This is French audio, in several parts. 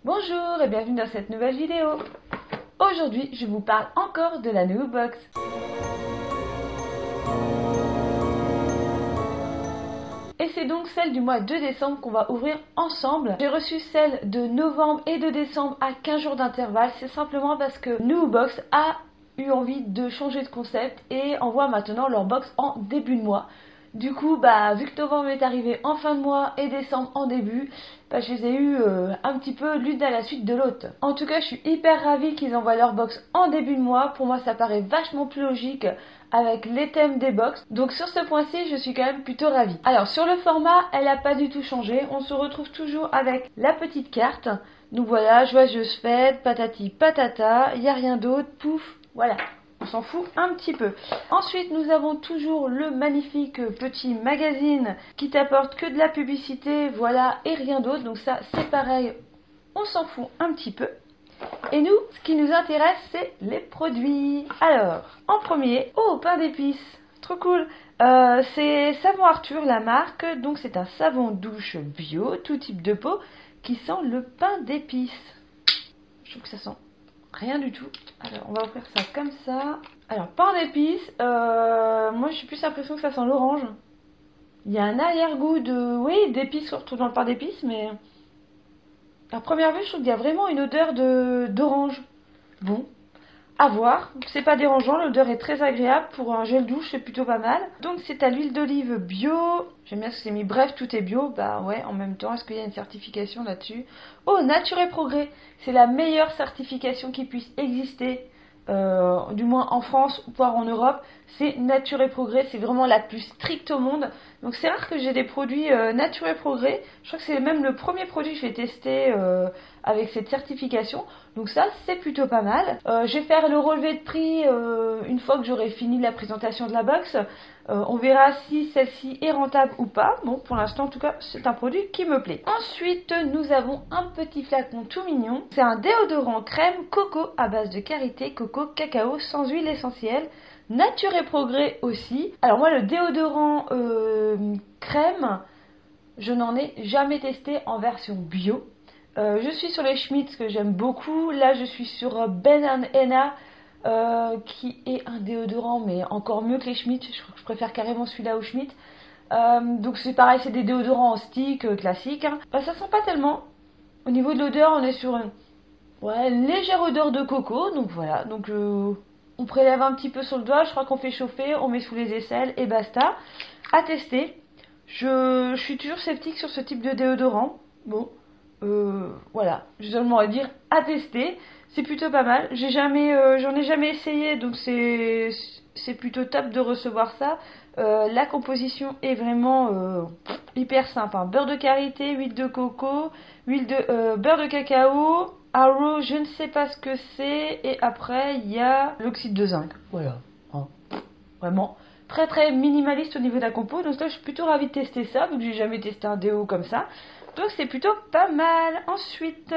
Bonjour et bienvenue dans cette nouvelle vidéo. Aujourd'hui, je vous parle encore de la New Box. Et c'est donc celle du mois de décembre qu'on va ouvrir ensemble. J'ai reçu celle de novembre et de décembre à 15 jours d'intervalle. C'est simplement parce que New Box a eu envie de changer de concept et envoie maintenant leur box en début de mois. Du coup, vu que novembre est arrivé en fin de mois et décembre en début, je les ai eu un petit peu l'une à la suite de l'autre. En tout cas, je suis hyper ravie qu'ils envoient leur box en début de mois. Pour moi, ça paraît vachement plus logique avec les thèmes des box. Donc sur ce point-ci, je suis quand même plutôt ravie. Alors sur le format, elle n'a pas du tout changé. On se retrouve toujours avec la petite carte. Donc voilà, joyeuse fête, patati patata, il n'y a rien d'autre, pouf, voilà. On s'en fout un petit peu. Ensuite, nous avons toujours le magnifique petit magazine qui t'apporte que de la publicité, voilà, et rien d'autre. Donc ça, c'est pareil, on s'en fout un petit peu. Et nous, ce qui nous intéresse, c'est les produits. Alors, en premier, pain d'épices, trop cool. C'est Savon Arthur, la marque. Donc c'est un savon douche bio, tout type de peau, qui sent le pain d'épices. Je trouve que ça sent rien du tout. Alors, on va ouvrir ça comme ça. Alors, pain d'épices, moi j'ai plus l'impression que ça sent l'orange. Il y a un arrière-goût de, oui, d'épices qu'on retrouve dans le pain d'épices, mais à première vue, je trouve qu'il y a vraiment une odeur d'orange. Bon, à voir. C'est pas dérangeant, l'odeur est très agréable. Pour un gel douche, c'est plutôt pas mal. Donc, c'est à l'huile d'olive bio. J'aime bien ce que c'est mis. Bref, tout est bio. Bah ouais, en même temps, est-ce qu'il y a une certification là-dessus? Oh, Nature et Progrès. C'est la meilleure certification qui puisse exister. Du moins en France ou voire en Europe, c'est Nature et Progrès, c'est vraiment la plus stricte au monde. Donc c'est rare que j'ai des produits Nature et Progrès. Je crois que c'est même le premier produit que je vais tester avec cette certification. Donc ça, c'est plutôt pas mal. Je vais faire le relevé de prix une fois que j'aurai fini la présentation de la box. On verra si celle-ci est rentable ou pas. Bon, pour l'instant, en tout cas, c'est un produit qui me plaît. Ensuite, nous avons un petit flacon tout mignon. C'est un déodorant crème coco à base de karité, coco, cacao, sans huile essentielle. Nature et Progrès aussi. Alors moi, le déodorant crème, je n'en ai jamais testé en version bio. Je suis sur les Schmitz que j'aime beaucoup. Là, je suis sur Ben Henna. Qui est un déodorant mais encore mieux que les Schmitt, je crois que je préfère carrément celui-là au Schmitt. Donc c'est pareil, c'est des déodorants en stick classiques. Ça sent pas tellement. Au niveau de l'odeur, on est sur une légère odeur de coco, donc voilà. Donc on prélève un petit peu sur le doigt, je crois qu'on fait chauffer, on met sous les aisselles et basta. À tester. Je suis toujours sceptique sur ce type de déodorant. Bon, voilà, j'ai seulement à dire à tester. C'est plutôt pas mal. J'en ai jamais essayé, donc c'est plutôt top de recevoir ça. La composition est vraiment hyper simple. Hein. Beurre de karité, huile de coco, beurre de cacao, arrow, je ne sais pas ce que c'est. Et après, il y a l'oxyde de zinc. Voilà. Hein. Vraiment très très minimaliste au niveau de la compo. Donc là, je suis plutôt ravie de tester ça, vu que j'ai jamais testé un déo comme ça. Donc c'est plutôt pas mal. Ensuite,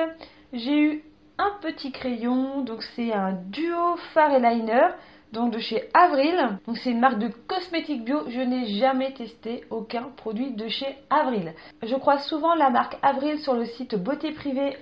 j'ai eu un petit crayon, donc c'est un duo fard et liner, donc de chez Avril. Donc c'est une marque de cosmétiques bio. Je n'ai jamais testé aucun produit de chez Avril. Je croise souvent la marque Avril sur le site Beauté Privée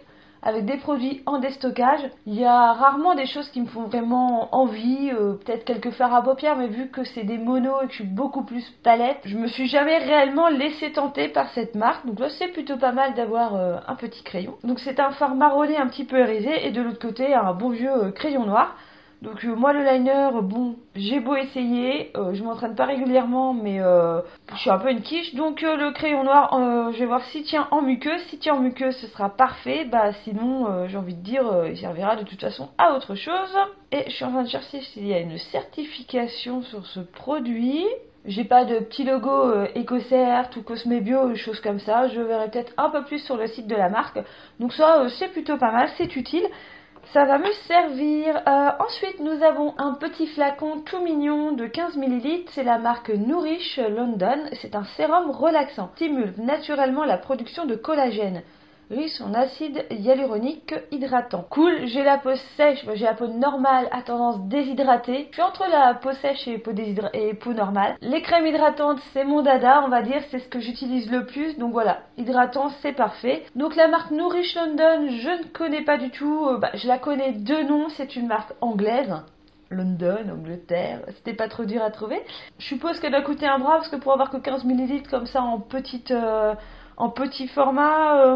avec des produits en déstockage. Il y a rarement des choses qui me font vraiment envie, peut-être quelques fards à paupières, mais vu que c'est des monos et que je suis beaucoup plus palette, je me suis jamais réellement laissé tenter par cette marque. Donc là, c'est plutôt pas mal d'avoir un petit crayon. Donc c'est un fard marronné un petit peu irisé et de l'autre côté, un bon vieux crayon noir. Donc moi le liner, bon, j'ai beau essayer, je m'entraîne pas régulièrement, mais je suis un peu une quiche. Donc le crayon noir, je vais voir s'il tient en muqueuse. S'il tient en muqueuse, ce sera parfait. Sinon, j'ai envie de dire, il servira de toute façon à autre chose. Et je suis en train de chercher s'il y a une certification sur ce produit. J'ai pas de petit logo EcoCert ou Cosme Bio, choses comme ça. Je verrai peut-être un peu plus sur le site de la marque. Donc ça, c'est plutôt pas mal, c'est utile. Ça va me servir. Ensuite, nous avons un petit flacon tout mignon de 15 ml. C'est la marque Nourish London. C'est un sérum relaxant. Stimule naturellement la production de collagène. riche en acide hyaluronique hydratant. Cool, j'ai la peau sèche, j'ai la peau normale à tendance déshydratée. Je suis entre la peau sèche et peau normale. Les crèmes hydratantes, c'est mon dada, on va dire, c'est ce que j'utilise le plus. Donc voilà, hydratant, c'est parfait. Donc la marque Nourish London, je ne connais pas du tout. Je la connais de nom, c'est une marque anglaise. London, Angleterre, c'était pas trop dur à trouver. Je suppose qu'elle doit coûter un bras parce que pour avoir que 15 ml comme ça en petit format,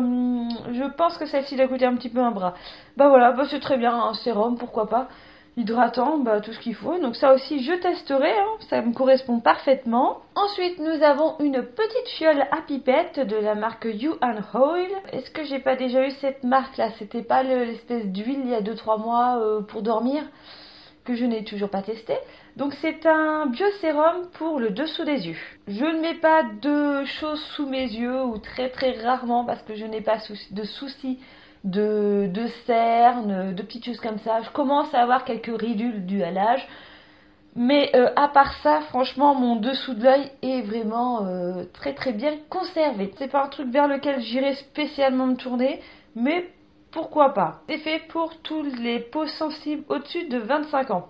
je pense que celle-ci doit coûter un petit peu un bras. Voilà, c'est très bien, un sérum, pourquoi pas. Hydratant, tout ce qu'il faut. Donc ça aussi, je testerai, ça me correspond parfaitement. Ensuite, nous avons une petite fiole à pipette de la marque You and Oil. Est-ce que j'ai pas déjà eu cette marque-là? C'était pas l'espèce d'huile il y a 2-3 mois pour dormir, que je n'ai toujours pas testé. Donc c'est un biosérum pour le dessous des yeux. Je ne mets pas de choses sous mes yeux, ou très très rarement, parce que je n'ai pas de soucis de cernes, de petites choses comme ça. Je commence à avoir quelques ridules dues à l'âge. Mais à part ça, franchement, mon dessous de l'œil est vraiment très très bien conservé. C'est pas un truc vers lequel j'irai spécialement me tourner, mais pourquoi pas. C'est fait pour tous les peaux sensibles au-dessus de 25 ans.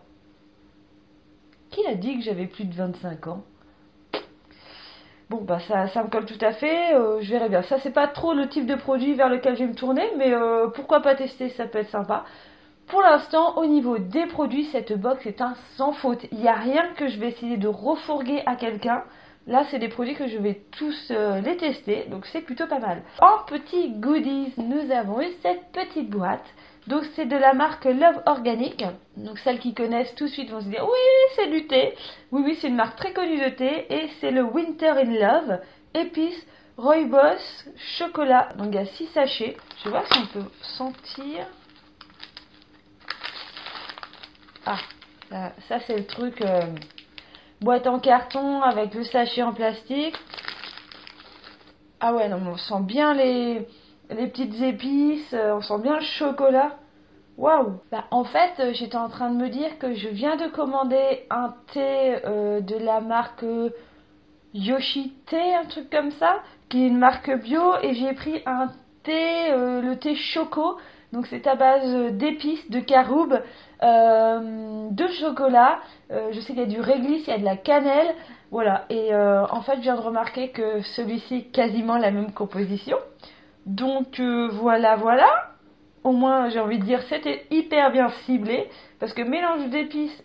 Qui a dit que j'avais plus de 25 ans? Bon, ça me colle tout à fait, je verrai bien. Ça, c'est pas trop le type de produit vers lequel je vais me tourner, mais pourquoi pas tester, ça peut être sympa. Pour l'instant, au niveau des produits, cette box est un sans faute. Il n'y a rien que je vais essayer de refourguer à quelqu'un. Là, c'est des produits que je vais tous les tester, donc c'est plutôt pas mal. En petits goodies, nous avons eu cette petite boîte. Donc c'est de la marque Love Organic. Donc celles qui connaissent tout de suite vont se dire oui, c'est du thé. Oui, c'est une marque très connue de thé et c'est le Winter in Love, épices, rooibos, chocolat. Donc il y a 6 sachets. Je vais voir si on peut sentir. Ah, ça c'est le truc boîte en carton avec le sachet en plastique. Ah ouais, non, mais on sent bien les petites épices, on sent bien le chocolat. Waouh! En fait, j'étais en train de me dire que je viens de commander un thé de la marque Yoshi Thé, un truc comme ça, qui est une marque bio, et j'ai pris un thé, le thé choco. Donc c'est à base d'épices, de caroube, de chocolat. Je sais qu'il y a du réglisse, il y a de la cannelle. Voilà, et en fait je viens de remarquer que celui-ci est quasiment la même composition. Donc voilà. Au moins j'ai envie de dire c'était hyper bien ciblé. Parce que mélange d'épices,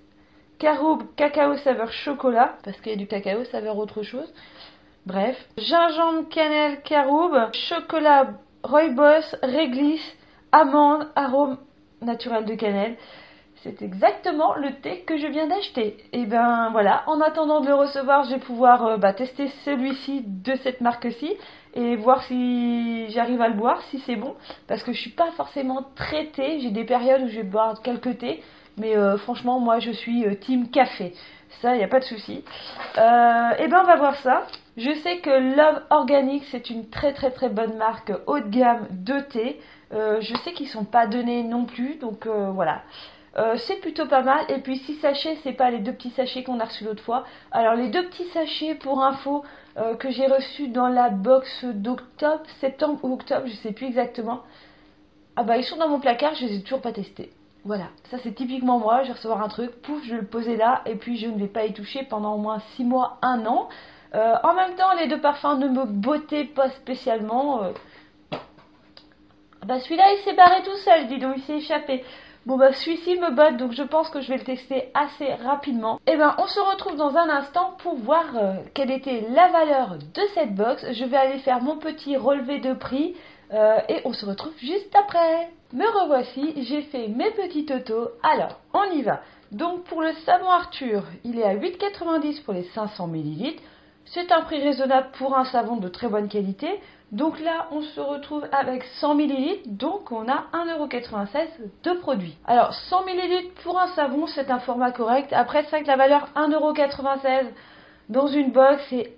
caroube, cacao saveur chocolat. Parce qu'il y a du cacao saveur autre chose. Bref. Gingembre, cannelle, caroube, chocolat, rooibos, réglisse, amande, arôme naturel de cannelle. C'est exactement le thé que je viens d'acheter. Et voilà, en attendant de le recevoir, je vais pouvoir tester celui-ci de cette marque-ci et voir si j'arrive à le boire, si c'est bon. Parce que je suis pas forcément très thé, j'ai des périodes où je vais boire quelques thés, mais franchement, moi je suis team café. Ça, il n'y a pas de souci. On va voir ça. Je sais que Love Organic, c'est une très très très bonne marque haut de gamme de thé. Je sais qu'ils sont pas donnés non plus, donc voilà. C'est plutôt pas mal. Et puis 6 sachets, c'est pas les 2 petits sachets qu'on a reçus l'autre fois. Alors les 2 petits sachets, pour info, que j'ai reçus dans la box d'octobre, septembre ou octobre, je sais plus exactement. Ils sont dans mon placard, je les ai toujours pas testés. Voilà, ça c'est typiquement moi, je vais recevoir un truc, pouf, je vais le poser là, et puis je ne vais pas y toucher pendant au moins 6 mois, 1 an. En même temps, les 2 parfums ne me bottaient pas spécialement. Celui-là il s'est barré tout seul, dis donc, il s'est échappé. Celui-ci me botte, donc je pense que je vais le tester assez rapidement. On se retrouve dans un instant pour voir quelle était la valeur de cette box. Je vais aller faire mon petit relevé de prix et on se retrouve juste après. Me revoici, j'ai fait mes petits totos. Alors, on y va. Donc pour le savon Arthur, il est à 8,90 pour les 500 ml. C'est un prix raisonnable pour un savon de très bonne qualité. Donc là, on se retrouve avec 100 ml, donc on a 1,96€ de produit. Alors, 100 ml pour un savon, c'est un format correct. Après, c'est vrai que la valeur 1,96€ dans une box, c'est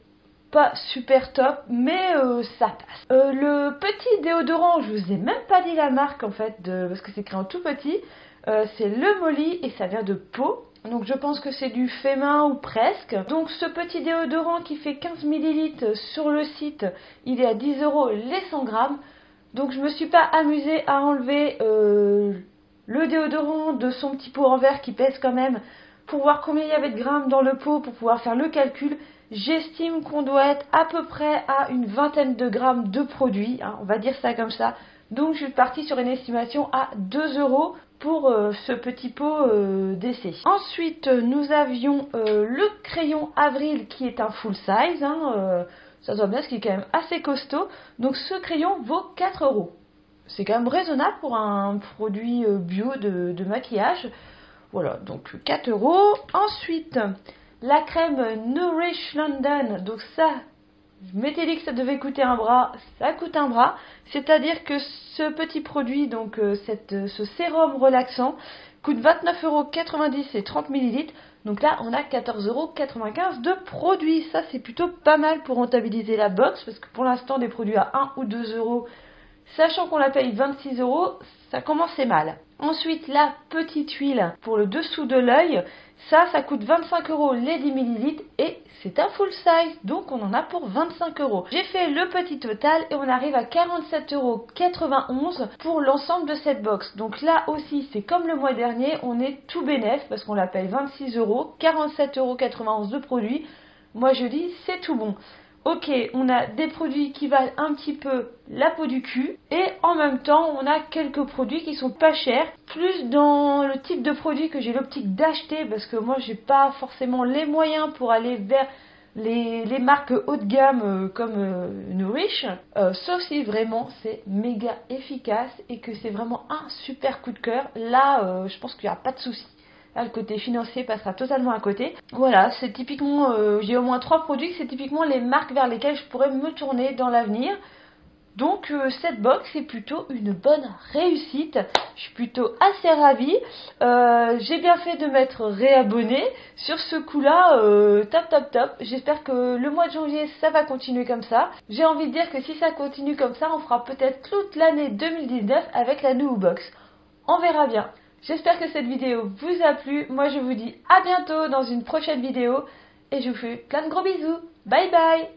pas super top, mais ça passe. Le petit déodorant, je vous ai même pas dit la marque en fait, parce que c'est écrit en tout petit. C'est le Molly et ça vient de Pau. Donc je pense que c'est du fait main ou presque. Donc ce petit déodorant qui fait 15 ml sur le site, il est à 10€ les 100 grammes. Donc je me suis pas amusée à enlever le déodorant de son petit pot en verre qui pèse quand même pour voir combien il y avait de grammes dans le pot pour pouvoir faire le calcul. J'estime qu'on doit être à peu près à une vingtaine de grammes de produits, hein, on va dire ça comme ça. Donc je suis partie sur une estimation à 2 € pour ce petit pot d'essai. Ensuite nous avions le crayon Avril qui est un full size, hein, ça se voit bien, ce qui est quand même assez costaud. Donc ce crayon vaut 4 €. C'est quand même raisonnable pour un produit bio de maquillage. Voilà, donc 4 €. Ensuite, la crème Nourish London. Donc ça, je m'étais dit que ça devait coûter un bras. Ça coûte un bras. C'est-à-dire que ce petit produit, donc ce sérum relaxant, coûte 29,90 € et 30 ml. Donc là, on a 14,95 € de produits. Ça, c'est plutôt pas mal pour rentabiliser la box. Parce que pour l'instant, des produits à 1 ou 2 €, sachant qu'on la paye 26 €, ça commençait mal. Ensuite, la petite huile pour le dessous de l'œil, ça coûte 25 € les 10 ml et c'est un full size, donc on en a pour 25 €. J'ai fait le petit total et on arrive à 47,91 € pour l'ensemble de cette box. Donc là aussi, c'est comme le mois dernier, on est tout bénef parce qu'on la paye 26 €, 47,91 € de produits. Moi je dis, c'est tout bon. Ok, on a des produits qui valent un petit peu la peau du cul et en même temps on a quelques produits qui sont pas chers, plus dans le type de produit que j'ai l'optique d'acheter parce que moi j'ai pas forcément les moyens pour aller vers les marques haut de gamme comme Nourish, sauf si vraiment c'est méga efficace et que c'est vraiment un super coup de cœur. Là je pense qu'il n'y a pas de souci. Là, le côté financier passera totalement à côté. Voilà, c'est typiquement, j'ai au moins 3 produits, c'est typiquement les marques vers lesquelles je pourrais me tourner dans l'avenir. Donc cette box est plutôt une bonne réussite. Je suis plutôt assez ravie. J'ai bien fait de m'être réabonnée. Sur ce coup-là, top. J'espère que le mois de janvier, ça va continuer comme ça. J'ai envie de dire que si ça continue comme ça, on fera peut-être toute l'année 2019 avec la Nuhu Box. On verra bien. J'espère que cette vidéo vous a plu. Moi, je vous dis à bientôt dans une prochaine vidéo. Et je vous fais plein de gros bisous. Bye bye!